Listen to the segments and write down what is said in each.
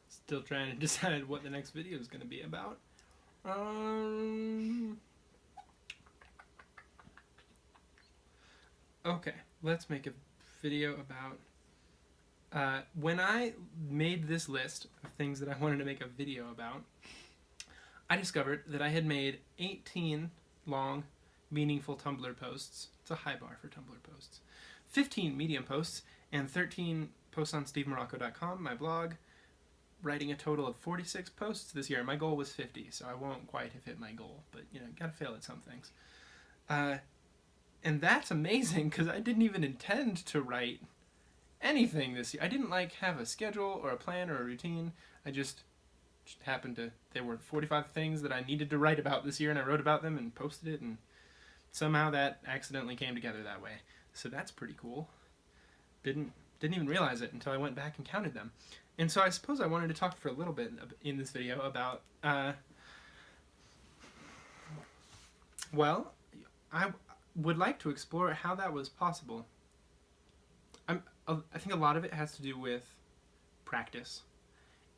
Still trying to decide what the next video is going to be about. Okay, let's make a video about when I made this list of things that I wanted to make a video about. I discovered that I had made 18 long, meaningful Tumblr posts. It's a high bar for Tumblr posts. 15 Medium posts, and 13 posts on stevemoraco.com, my blog, writing a total of 46 posts this year. My goal was 50, so I won't quite have hit my goal, but you know, gotta fail at some things. And that's amazing, because I didn't even intend to write anything this year. I didn't have a schedule or a plan or a routine. I just happened to, there were 45 things that I needed to write about this year, and I wrote about them and posted it, and somehow that accidentally came together that way. So that's pretty cool. Didn't even realize it until I went back and counted them. And so I suppose I wanted to talk for a little bit in this video about, well, I would like to explore how that was possible. I think a lot of it has to do with practice.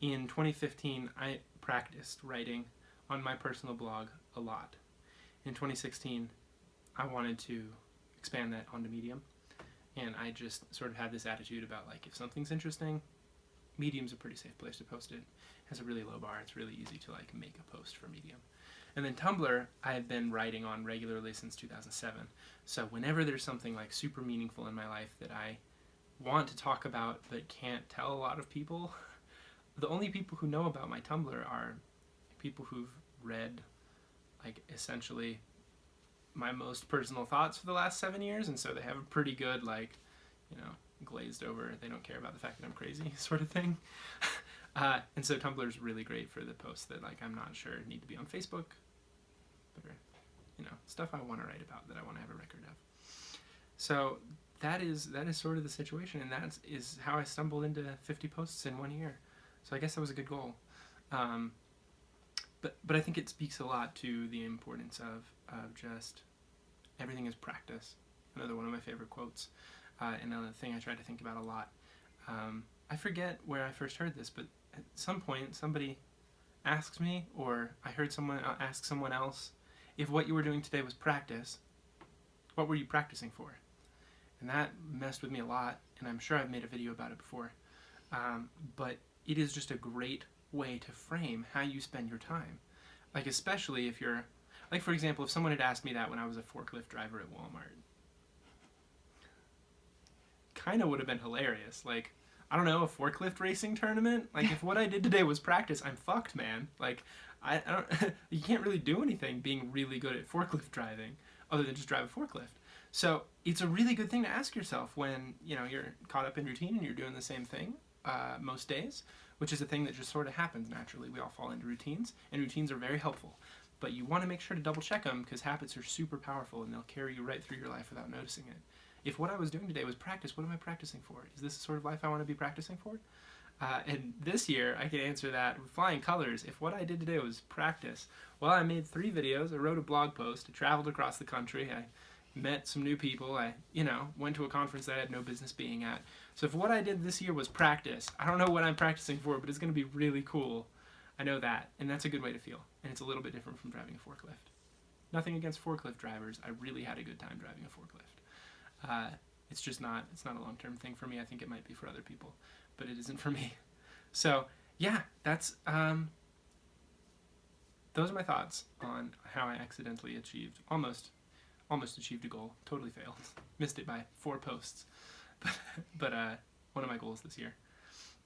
In 2015, I practiced writing on my personal blog a lot. In 2016, I wanted to expand that onto Medium, and I just sort of had this attitude about, like, if something's interesting, Medium's a pretty safe place to post it. It has a really low bar. It's really easy to, like, make a post for Medium. And then Tumblr, I have been writing on regularly since 2007. So whenever there's something, like, super meaningful in my life that I want to talk about but can't tell a lot of people, the only people who know about my Tumblr are people who've read, like, essentially my most personal thoughts for the last 7 years, and so they have a pretty good, like, you know, glazed over, they don't care about the fact that I'm crazy sort of thing. And so Tumblr's really great for the posts that, like, I'm not sure need to be on Facebook, or, you know, stuff I want to write about that I want to have a record of. So that is sort of the situation, and that is how I stumbled into 50 posts in 1 year. So I guess that was a good goal. But I think it speaks a lot to the importance of just everything is practice. Another one of my favorite quotes. Another thing I try to think about a lot. I forget where I first heard this, but at some point somebody asked me, or I heard someone ask someone else, if what you were doing today was practice, what were you practicing for? And that messed with me a lot, and I'm sure I've made a video about it before. But it is just a great way to frame how you spend your time. Like, especially if you're, like, for example, if someone had asked me that when I was a forklift driver at Walmart, kind of would have been hilarious. Like, I don't know, a forklift racing tournament? Like, if what I did today was practice, I'm fucked, man. Like, I don't, you can't really do anything being really good at forklift driving other than just drive a forklift. So it's a really good thing to ask yourself when, you know, you're caught up in routine and you're doing the same thing most days, which is a thing that just sort of happens naturally. We all fall into routines, and routines are very helpful. But you want to make sure to double check them, because habits are super powerful and they'll carry you right through your life without noticing it. If what I was doing today was practice, what am I practicing for? Is this the sort of life I want to be practicing for? And this year, I can answer that with flying colors. If what I did today was practice, well, I made 3 videos, I wrote a blog post, I traveled across the country, I met some new people, I, you know, went to a conference that I had no business being at. So if what I did this year was practice, I don't know what I'm practicing for, but it's going to be really cool. I know that, and that's a good way to feel. And it's a little bit different from driving a forklift. Nothing against forklift drivers. I really had a good time driving a forklift. It's just not, it's not a long-term thing for me. I think it might be for other people, but it isn't for me. So yeah, that's, those are my thoughts on how I accidentally achieved, almost achieved a goal, totally failed, missed it by 4 posts, but one of my goals this year.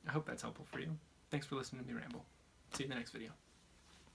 I hope that's helpful for you. Thanks for listening to me ramble. See you in the next video.